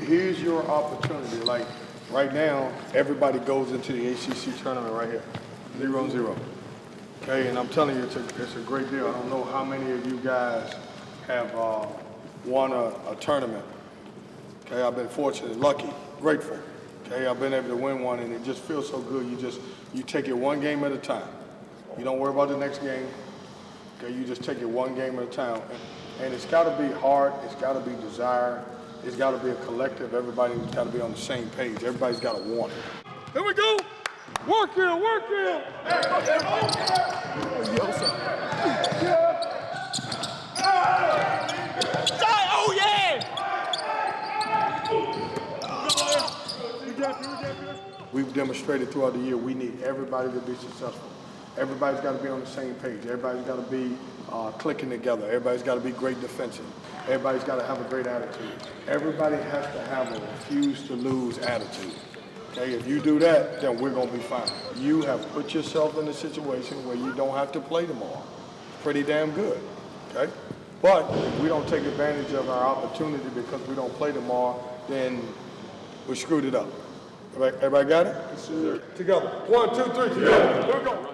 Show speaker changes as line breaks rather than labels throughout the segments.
Here's your opportunity. Like right now, everybody goes into the ACC tournament right here, 0-0. Okay, and I'm telling you, it's a great deal. I don't know how many of you guys have won a tournament. Okay, I've been fortunate, lucky, grateful. Okay, I've been able to win one, and it just feels so good. You take it one game at a time. You don't worry about the next game. Okay, you just take it one game at a time, and it's got to be hard. It's got to be desire. It's got to be a collective. Everybody's got to be on the same page. Everybody's got to want it. Here we go. Work here, work here.
Oh, yeah!
We've demonstrated throughout the year we need everybody to be successful. Everybody's got to be on the same page. Everybody's got to be clicking together. Everybody's got to be great defensive. Everybody's got to have a great attitude. Everybody has to have a refuse to lose attitude. Okay, if you do that, then we're going to be fine. You have put yourself in a situation where you don't have to play tomorrow. Pretty damn good, okay? But if we don't take advantage of our opportunity because we don't play tomorrow, then we screwed it up. Everybody got it? Yes, sir. Together. 1, 2, 3, together. Here we go.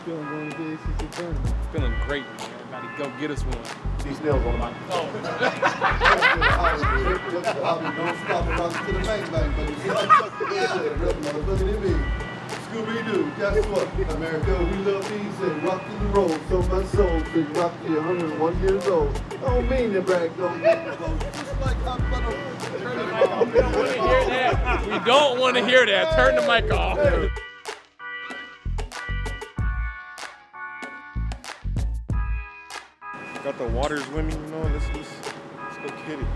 Feeling going to the ACC Tournament?
Feeling great, man. Everybody go get us one.
These nails on my phone. Don't stop and run to the main bank, but it's like motherfucking it means. Scooby-Doo, guess what? America, we love these and rock and roll. So my soul says rock to 101 years old. Don't mean to brag, don't mean to boast. Just like I'm gonna turn the mic off.
We don't want to hear that. We don't want to hear that. Turn the mic off.
Got the water swimming, you know, let's go kid it.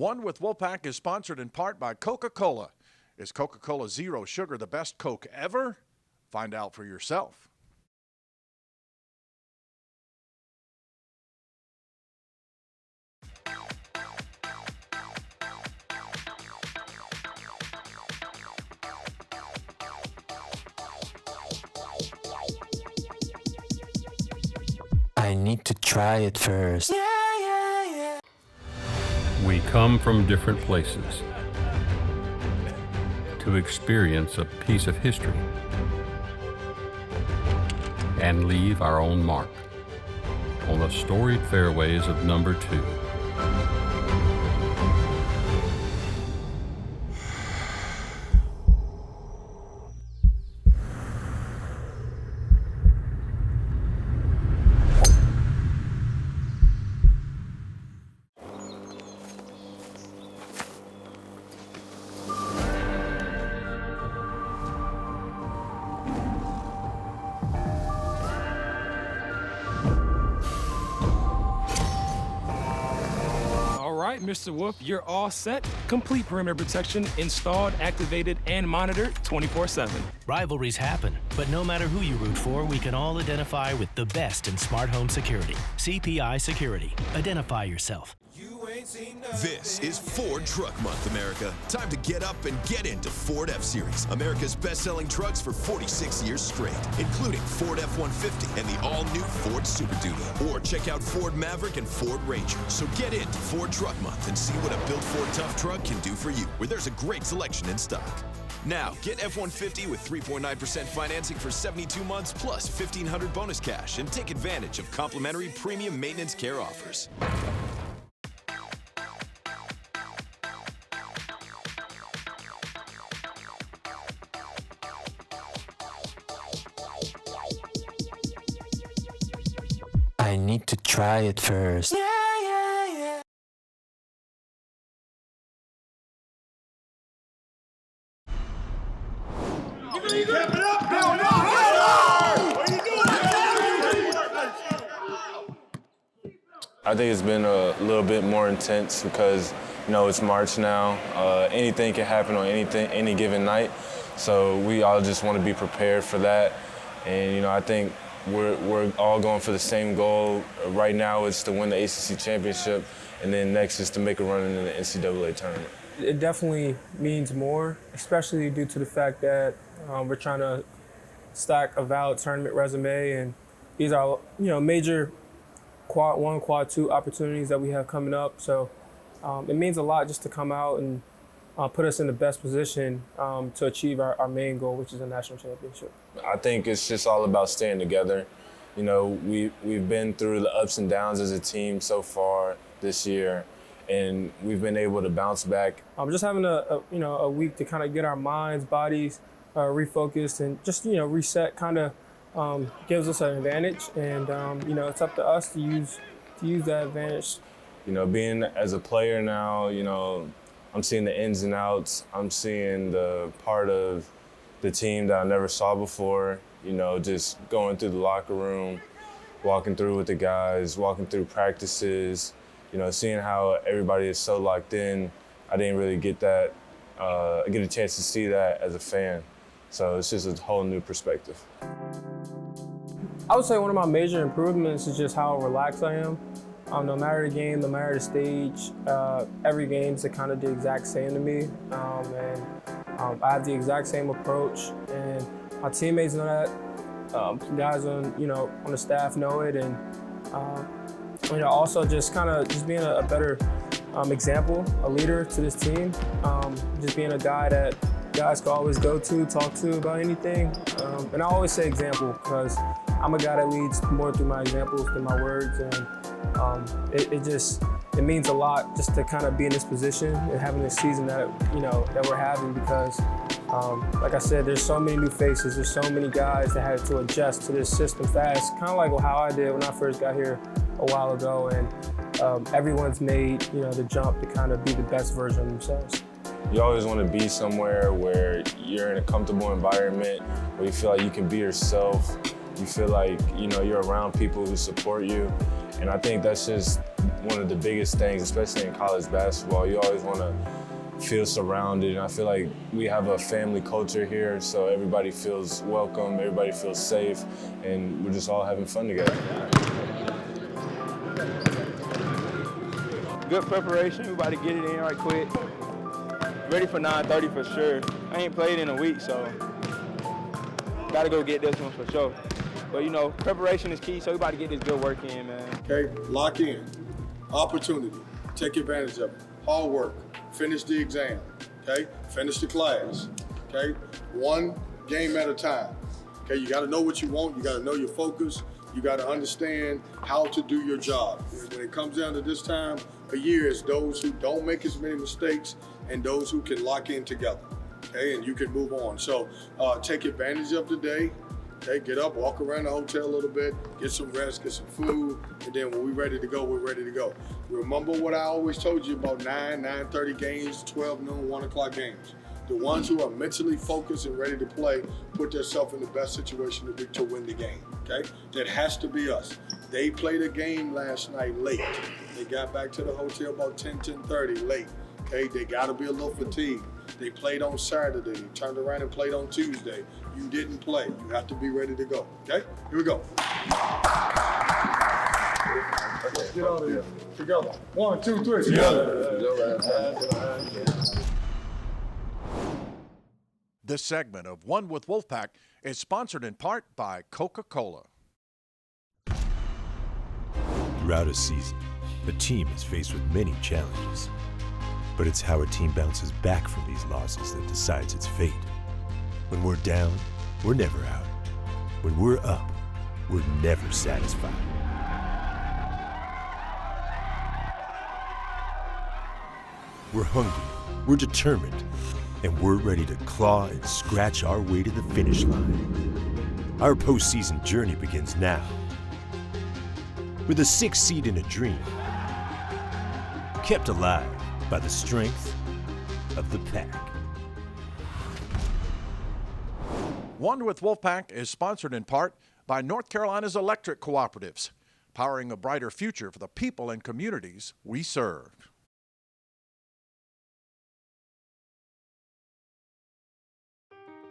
One with Wolfpack is sponsored in part by Coca-Cola. Is Coca-Cola Zero Sugar the best Coke ever? Find out for yourself.
I need to try it first.
We come from different places to experience a piece of history and leave our own mark on the storied fairways of number 2.
All right, Mr. Wolf, you're all set. Complete perimeter protection installed, activated, and monitored 24/7.
Rivalries happen, but no matter who you root for, we can all identify with the best in smart home security. CPI Security. Identify yourself.
This is Ford Truck Month, America. Time to get up and get into Ford F-Series, America's best-selling trucks for 46 years straight, including Ford F-150 and the all-new Ford Super Duty. Or check out Ford Maverick and Ford Ranger. So get into Ford Truck Month and see what a built Ford Tough truck can do for you, where there's a great selection in stock. Now, get F-150 with 3.9% financing for 72 months plus $1,500 bonus cash and take advantage of complimentary premium maintenance care offers.
I need to try it first.
I think it's been a little bit more intense because, you know, it's March now. Anything can happen on any given night. So we all just want to be prepared for that. And, you know, I think we're all going for the same goal. Right now it's to win the ACC championship, and then next is to make a run in the NCAA tournament.
It definitely means more, especially due to the fact that we're trying to stack a valid tournament resume, and these are, you know, major quad 1, quad 2 opportunities that we have coming up. So it means a lot just to come out and put us in the best position to achieve our main goal, which is a national championship.
I think it's just all about staying together. You know, we've been through the ups and downs as a team so far this year, and we've been able to bounce back.
Just having a week to kind of get our minds, bodies refocused, and just, you know, reset kind of gives us an advantage, and you know, it's up to us to use that advantage.
You know, being as a player now, you know, I'm seeing the ins and outs. I'm seeing the part of the team that I never saw before. You know, just going through the locker room, walking through with the guys, walking through practices, you know, seeing how everybody is so locked in. I didn't really get a chance to see that as a fan. So it's just a whole new perspective.
I would say one of my major improvements is just how relaxed I am. No matter the game, no matter the stage, every game's kind of the exact same to me. I have the exact same approach, and my teammates know that. Guys on the staff know it, and you know, also just being a better example, a leader to this team. Just being a guy that guys can always go to, talk to about anything. And I always say example, because I'm a guy that leads more through my examples than my words, and it means a lot just to kind of be in this position and having this season that we're having, because like I said, there's so many new faces, there's so many guys that had to adjust to this system fast, kind of like how I did when I first got here a while ago, and everyone's made the jump to kind of be the best version of themselves.
You always want to be somewhere where you're in a comfortable environment, where you feel like you can be yourself, You feel like, you know, you're around people who support you. And I think that's just one of the biggest things, especially in college basketball. You always want to feel surrounded. And I feel like we have a family culture here, so everybody feels welcome, everybody feels safe, and we're just all having fun together.
Good preparation, we about to get it in right quick. Ready for 9:30 for sure. I ain't played in a week, so gotta go get this one for sure. But you know, preparation is key, so we about to get this good work in, man.
Okay, lock in. Opportunity. Take advantage of it. Hard work. Finish the exam. Okay? Finish the class. Okay? One game at a time. Okay, you gotta know what you want, you gotta know your focus, you gotta understand how to do your job. When it comes down to this time of year, it's those who don't make as many mistakes and those who can lock in together. Okay, and you can move on. So take advantage of the day. Okay, get up, walk around the hotel a little bit, get some rest, get some food, and then when we're ready to go, we're ready to go. Remember what I always told you about 9:30 games, 12 noon, 1 o'clock games. The ones who are mentally focused and ready to play put themselves in the best situation to win the game, okay? That has to be us. They played a game last night late. They got back to the hotel about 10:30 late, okay? They gotta be a little fatigued. They played on Saturday, they turned around and played on Tuesday. You didn't play, you have to be ready to go, okay? Here we go. Let's get out of here, together. 1, 2, 3, together.
This segment of One with Wolfpack is sponsored in part by Coca-Cola.
Throughout a season, a team is faced with many challenges. But it's how a team bounces back from these losses that decides its fate. When we're down, we're never out. When we're up, we're never satisfied. We're hungry, we're determined, and we're ready to claw and scratch our way to the finish line. Our postseason journey begins now. With a 6th seed in a dream, kept alive by the strength of the pack.
One with Wolfpack is sponsored in part by North Carolina's electric cooperatives, powering a brighter future for the people and communities we serve.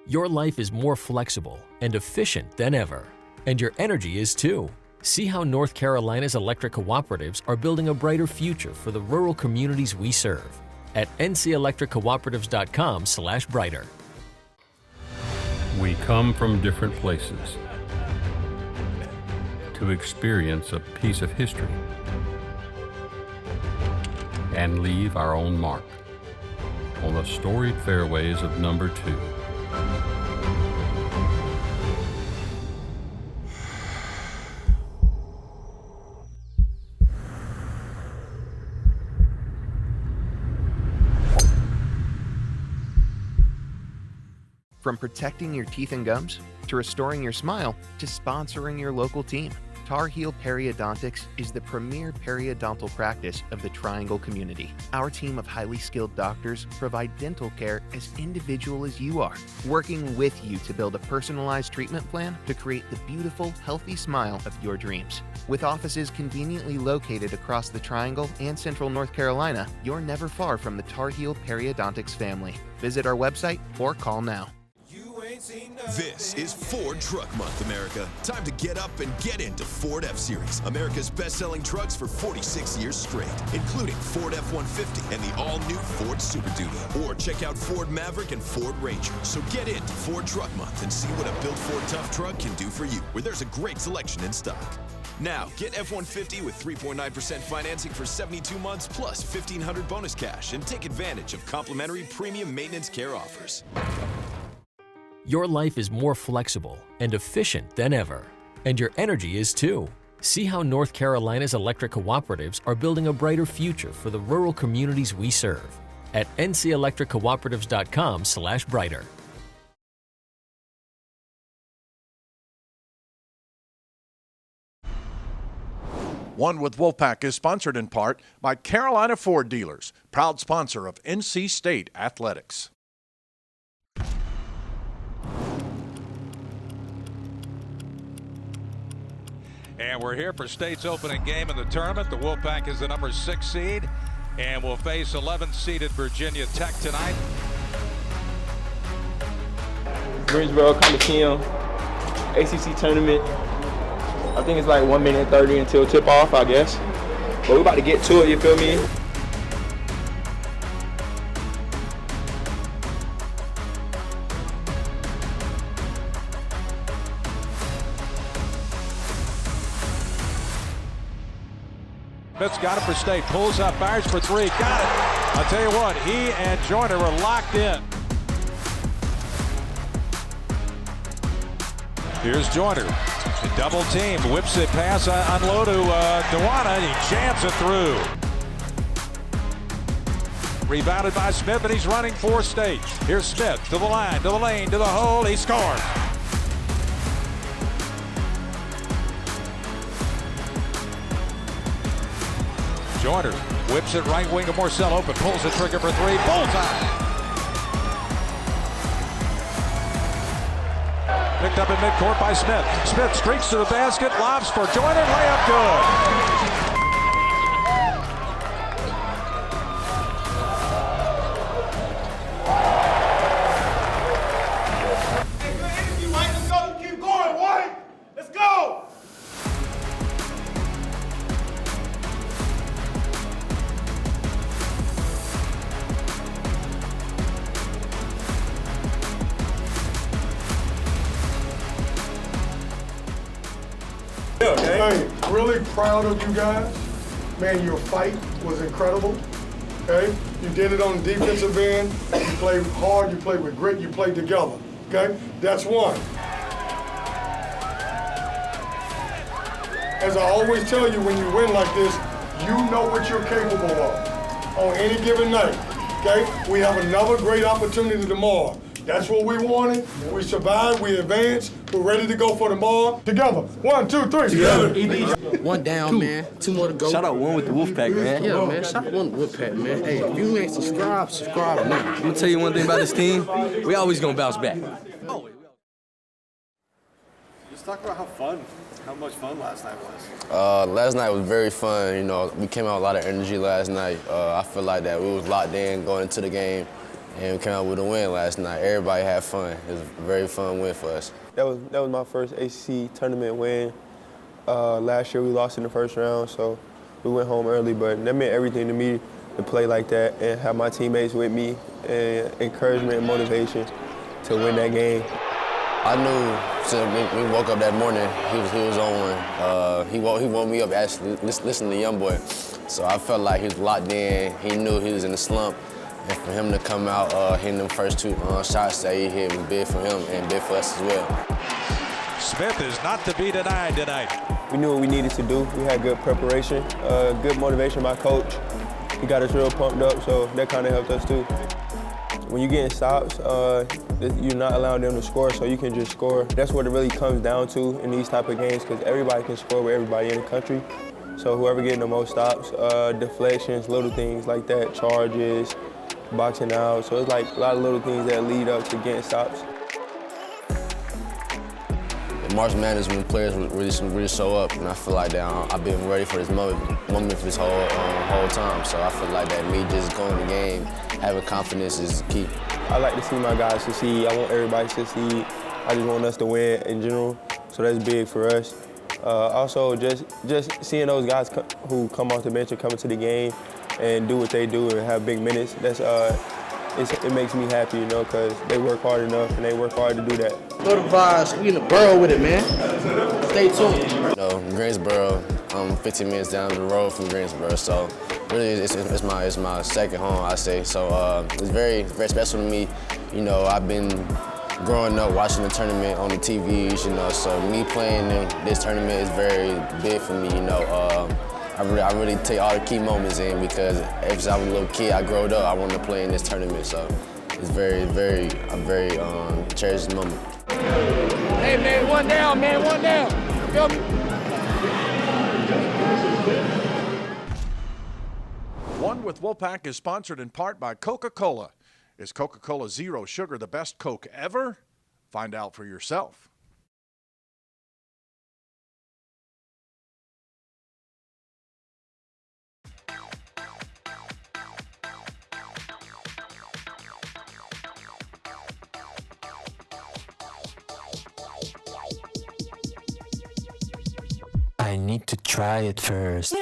Your life is more flexible and efficient than ever, and your energy is too. See how North Carolina's electric cooperatives are building a brighter future for the rural communities we serve at ncelectriccooperatives.com/brighter.
We come from different places to experience a piece of history and leave our own mark on the storied fairways of number 2.
From protecting your teeth and gums, to restoring your smile, to sponsoring your local team, Tar Heel Periodontics is the premier periodontal practice of the Triangle community. Our team of highly skilled doctors provide dental care as individual as you are, working with you to build a personalized treatment plan to create the beautiful, healthy smile of your dreams. With offices conveniently located across the Triangle and Central North Carolina, you're never far from the Tar Heel Periodontics family. Visit our website or call now.
This is Ford Truck Month, America. Time to get up and get into Ford F-Series, America's best-selling trucks for 46 years straight, including Ford F-150 and the all-new Ford Super Duty. Or check out Ford Maverick and Ford Ranger. So get into Ford Truck Month and see what a built Ford Tough truck can do for you, where there's a great selection in stock. Now, get F-150 with 3.9% financing for 72 months plus $1,500 bonus cash and take advantage of complimentary premium maintenance care offers.
Your life is more flexible and efficient than ever, and your energy is too. See how North Carolina's electric cooperatives are building a brighter future for the rural communities we serve at ncelectriccooperatives.com/brighter.
One with Wolfpack is sponsored in part by Carolina Ford Dealers, proud sponsor of NC State Athletics.
And we're here for state's opening game in the tournament. The Wolfpack is the number 6 seed and will face 11th-seeded Virginia Tech tonight.
Greensboro, Clemson, ACC Tournament. I think it's like 1 minute 30 until tip off, I guess. But we're about to get to it, you feel me?
Smith's got it for state, pulls up, fires for 3, got it. I'll tell you what, he and Joyner are locked in. Here's Joyner, double team, whips it pass on low to Dewana, and he jams it through. Rebounded by Smith, and he's running for state. Here's Smith to the line, to the lane, to the hole, he scores. Joyner whips it right wing to Morcell, open, pulls the trigger for 3, bullseye. Picked up in midcourt by Smith. Smith streaks to the basket, lobs for Joyner, layup good.
Let's go, keep going, White. Let's go.
Hey, really proud of you guys. Man, your fight was incredible. Okay? You did it on the defensive end. You played hard, you played with grit, you played together. Okay? That's one. As I always tell you, when you win like this, you know what you're capable of on any given night. Okay? We have another great opportunity tomorrow. That's what we wanted. We survived, we advanced, we're ready to go for tomorrow. Together. 1, 2, 3. Together.
One down, man. 2 more to go.
Shout out one with the Wolfpack, man.
Yeah, man. Shout out one with Wolfpack, man. Hey, if you ain't subscribed now.
I'm gonna tell you one thing about this team. We always gonna bounce back.
Just talk about how much fun last night was.
Last night was very fun. You know, we came out with a lot of energy last night. I feel like that we was locked in going into the game, and we came out with a win last night. Everybody had fun. It was a very fun win for us.
That was my first ACC tournament win. Last year we lost in the first round, so we went home early, but that meant everything to me to play like that and have my teammates with me and encouragement and motivation to win that game.
I knew since we woke up that morning, he was on one. He woke me up actually listening to Youngboy. So I felt like he was locked in. He knew he was in the slump. And for him to come out hitting them first 2 shots that he hit was big for him and big for us as well.
Smith is not to be denied tonight.
We knew what we needed to do. We had good preparation, good motivation by coach. He got us real pumped up, so that kind of helped us too. When you're getting stops, you're not allowing them to score, so you can just score. That's what it really comes down to in these type of games, because everybody can score with everybody in the country. So whoever getting the most stops, deflections, little things like that, charges, boxing out. So it's like a lot of little things that lead up to getting stops.
March Madness when players really show up, and I feel like that I've been ready for this moment for this whole time. So I feel like that me just going the game, having confidence is key.
I like to see my guys succeed. I want everybody to succeed. I just want us to win in general, so that's big for us. Also, just seeing those guys who come off the bench and come into the game and do what they do and have big minutes, it makes me happy, you know, because they work hard enough and they work hard to do that.
Go to vibes. We in the borough with it, man. Stay tuned.
You know, Greensboro, I'm 15 minutes down the road from Greensboro, so really it's my second home, I say. So it's very, very special to me. You know, I've been growing up watching the tournament on the TVs, you know, so me playing in this tournament is very big for me, you know. I really take all the key moments in because ever since I was a little kid, I growed up, I wanted to play in this tournament, so it's a very cherished moment.
Hey, man, one down, man, one down. Feel me?
One with Wolfpack is sponsored in part by Coca-Cola. Is Coca-Cola Zero Sugar the best Coke ever? Find out for yourself.
I need to try it first.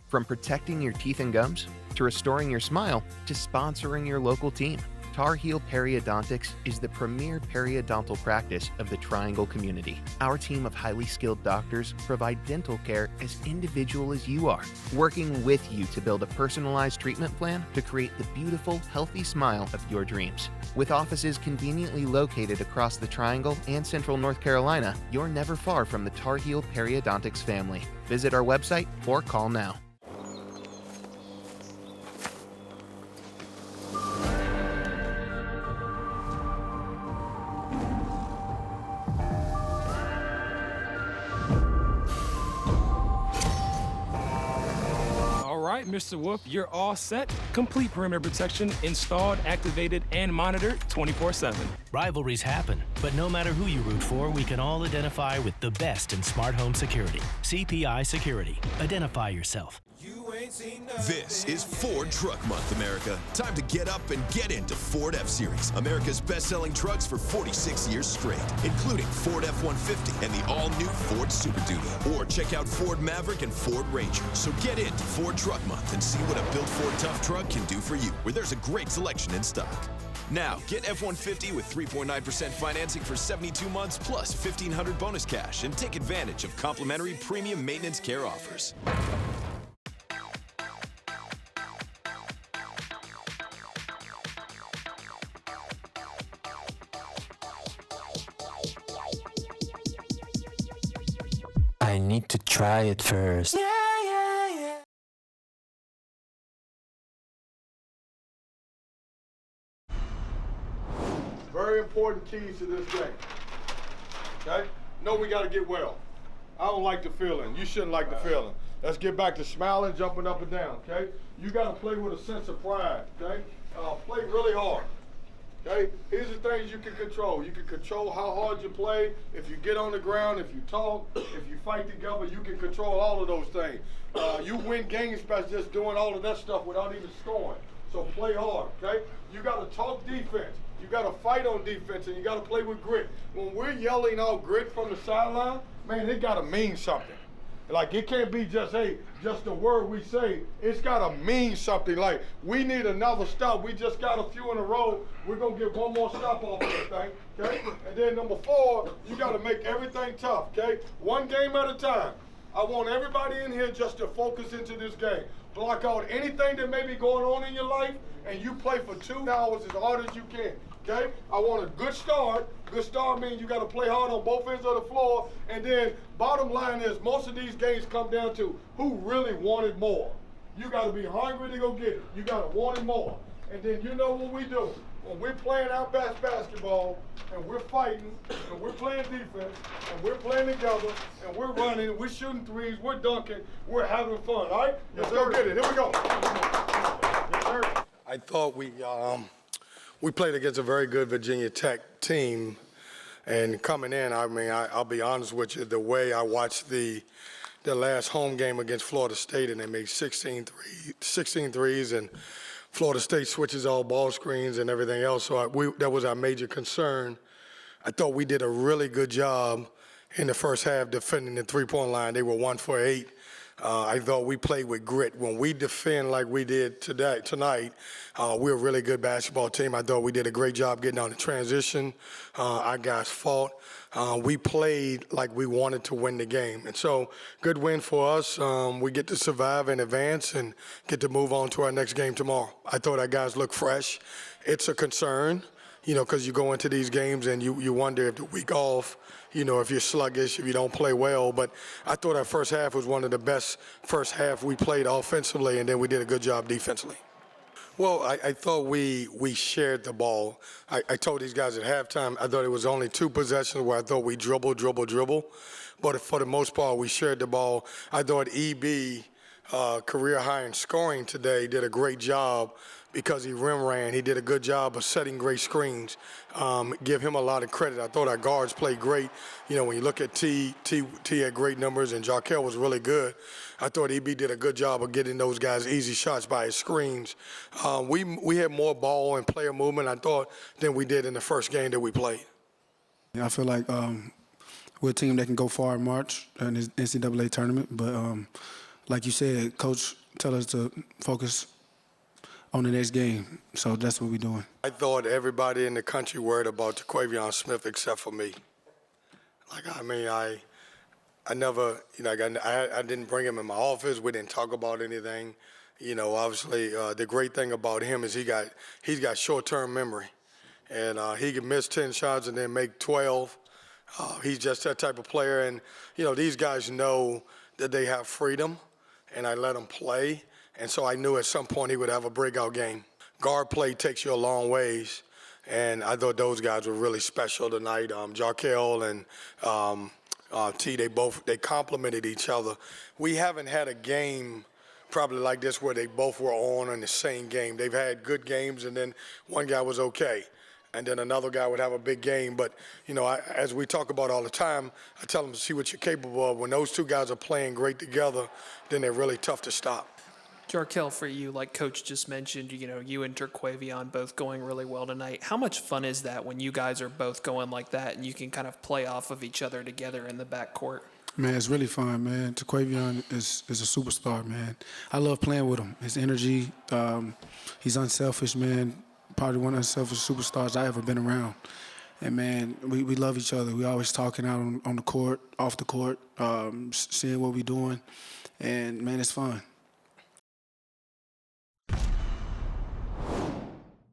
From protecting your teeth and gums, to restoring your smile, to sponsoring your local team, Tar Heel Periodontics is the premier periodontal practice of the Triangle community. Our team of highly skilled doctors provide dental care as individual as you are, working with you to build a personalized treatment plan to create the beautiful, healthy smile of your dreams. With offices conveniently located across the Triangle and Central North Carolina, you're never far from the Tar Heel Periodontics family. Visit our website or call now.
All right, Mr. Wolf, you're all set. Complete perimeter protection installed, activated, and monitored 24/7.
Rivalries happen, but no matter who you root for, we can all identify with the best in smart home security. CPI Security. Identify yourself.
This is Ford Truck Month, America. Time to get up and get into Ford F-Series, America's best-selling trucks for 46 years straight, including Ford F-150 and the all-new Ford Super Duty. Or check out Ford Maverick and Ford Ranger. So get into Ford Truck Month and see what a built Ford tough truck can do for you, where there's a great selection in stock. Now, get F-150 with 3.9% financing for 72 months plus $1,500 bonus cash and take advantage of complimentary premium maintenance care offers.
I need to try it first.
Very important keys to this game. Okay? No, we got to get well. I don't like the feeling. You shouldn't like the feeling. Let's get back to smiling, jumping up and down. Okay? You got to play with a sense of pride. Okay? Play really hard. Okay? Here's the things you can control. You can control how hard you play. If you get on the ground, if you talk, if you fight together, you can control all of those things. You win games by just doing all of that stuff without even scoring. So play hard, okay? You got to talk defense. You got to fight on defense, and you got to play with grit. When we're yelling out grit from the sideline, man, it got to mean something. Like, it can't be just, hey, just a word we say. It's got to mean something. Like, we need another stop. We just got a few in a row. We're going to get one more stop off of that thing, okay? And then number 4, you got to make everything tough, okay? One game at a time. I want everybody in here just to focus into this game. Block out anything that may be going on in your life, and you play for 2 hours as hard as you can, okay? I want a good start. Good start means you got to play hard on both ends of the floor. And then bottom line is most of these games come down to who really wanted more. You got to be hungry to go get it. You got to want it more. And then you know what we do. When we're playing our best basketball and we're fighting and we're playing defense and we're playing together and we're running, we're shooting threes, we're dunking, we're having fun, all right? Let's go get it. Here we go. Yes, sir. I thought we played against a very good Virginia Tech team. And coming in, I mean, I'll be honest with you, the way I watched the last home game against Florida State, and they made 16 threes, and Florida State switches all ball screens and everything else, so that was our major concern. I thought we did a really good job in the first half defending the three-point line. They were 1 for 8. I thought we played with grit. When we defend like we did tonight, we're a really good basketball team. I thought we did a great job getting on the transition. Our guys fought. We played like we wanted to win the game. And so, good win for us. We get to survive and advance and get to move on to our next game tomorrow. I thought our guys looked fresh. It's a concern, you know, because you go into these games and you wonder if the week off, you know, if you're sluggish, if you don't play well. But I thought our first half was one of the best first half we played offensively, and then we did a good job defensively. Well, I thought we shared the ball. I told these guys at halftime, I thought it was only 2 possessions where I thought we dribble. But for the most part, we shared the ball. I thought EB, career high in scoring today, did a great job because he rim ran. He did a good job of setting great screens. Give him a lot of credit. I thought our guards played great. You know, when you look at T had great numbers, and Jarkel was really good. I thought EB did a good job of getting those guys easy shots by his screens. We had more ball and player movement, I thought, than we did in the first game that we played.
I feel like we're a team that can go far in March in the NCAA tournament. But like you said, Coach tell us to focus on the next game. So that's what we're doing.
I thought everybody in the country worried about Jaquavion Smith except for me. I never, I didn't bring him in my office. We didn't talk about anything. Obviously, the great thing about him is he's got short-term memory. And he can miss 10 shots and then make 12. He's just that type of player. And, these guys know that they have freedom, and I let them play. And so I knew at some point he would have a breakout game. Guard play takes you a long ways, and I thought those guys were really special tonight. Jarkel and T, they complemented each other. We haven't had a game probably like this where they both were on in the same game. They've had good games, and then one guy was okay, and then another guy would have a big game. But, as we talk about all the time, I tell them to see what you're capable of. When those two guys are playing great together, then they're really tough to stop.
Jarkel, for you, like Coach just mentioned, you and Terquavion both going really well tonight. How much fun is that when you guys are both going like that and you can kind of play off of each other together in the backcourt?
Man, it's really fun, man. Terquavion is a superstar, man. I love playing with him. His energy, he's unselfish, man. Probably one of the unselfish superstars I ever been around. And, man, we love each other. We always talking out on the court, off the court, seeing what we're doing. And, man, it's fun.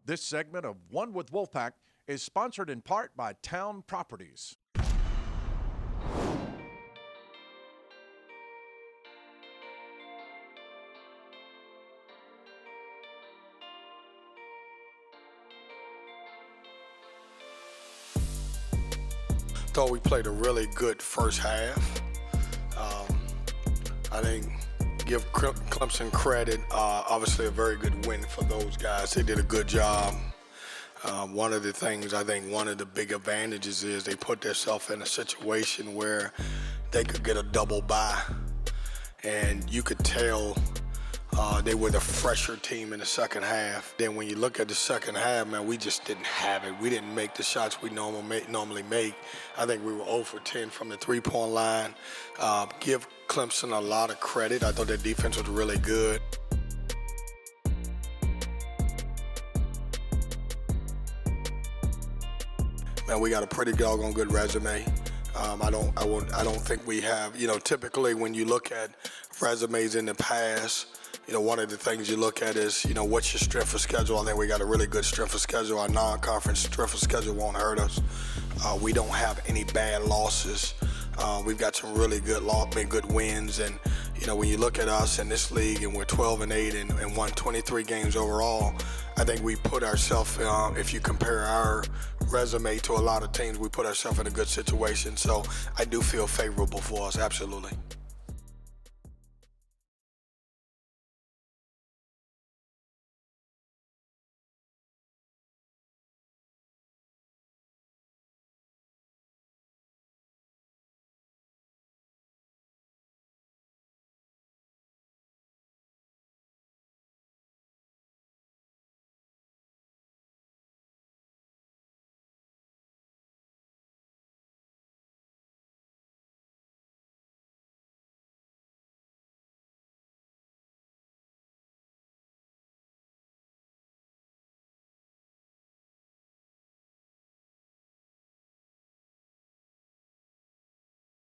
This segment of One with Wolfpack is sponsored in part by Town Properties.
Thought we played a really good first half. I think give Clemson credit. Obviously a very good win for those guys. They did a good job. One of the things, I think one of the big advantages is they put themselves in a situation where they could get a double bye. And you could tell they were the fresher team in the second half. Then when you look at the second half, man, we just didn't have it. We didn't make the shots we normally make. I think we were 0 for 10 from the three-point line. Give Clemson a lot of credit. I thought their defense was really good. Man, we got a pretty doggone good resume. I don't think we have, typically when you look at resumes in the past, one of the things you look at is, what's your strength of schedule? I think we got a really good strength of schedule. Our non-conference strength of schedule won't hurt us. We don't have any bad losses. We've got some really good wins. And, when you look at us in this league and we're 12-8 and won 23 games overall, I think we put ourselves, if you compare our resume to a lot of teams, we put ourselves in a good situation. So I do feel favorable for us, absolutely.